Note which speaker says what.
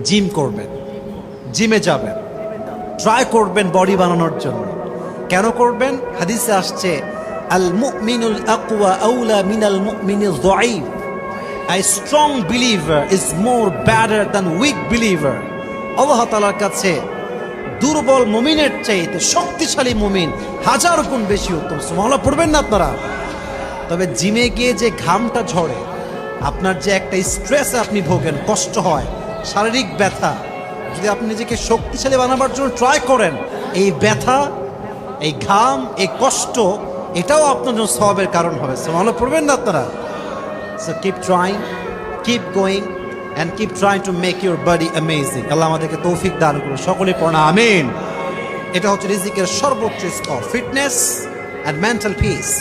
Speaker 1: Gym করবেন, জিমে যাবেন, ট্রাই করবেন বডি বানানোর জন্য। কেন করবেন? হাদিসে আসছে আল মুমিনুল আকওয়া আউলা মিনাল মুমিনিজ যায়ীফ। A strong believer is more better than weak believer. আল্লাহ তাআলার কাছে দুর্বল মুমিনের চাইতে শক্তিশালী মুমিন হাজার গুণ বেশি উত্তম। সুবহানাল্লাহ পড়বেন না আপনারা? তবে জিমে গিয়ে যে ঘামটা ঝরে, আপনার যে একটা স্ট্রেসে আপনি ভোগেন, কষ্ট হয়, শারীরিক ব্যথা, যদি আপনি নিজেকে শক্তিশালী বানাবার জন্য ট্রাই করেন, এই ব্যথা, এই ঘাম, এই কষ্ট, এটাও আপনার জন্য সওয়াবের কারণ হবে। সুবহানাল্লাহ পড়বেন না আপনারা? So keep trying, keep going and keep trying to make your body amazing. আল্লাহ আমাদেরকে তৌফিক দান করুন। সকলে পড়না আমিন। এটা হচ্ছে রিজিকের সর্বোচ্চ স্তর, ফিটনেস and mental peace.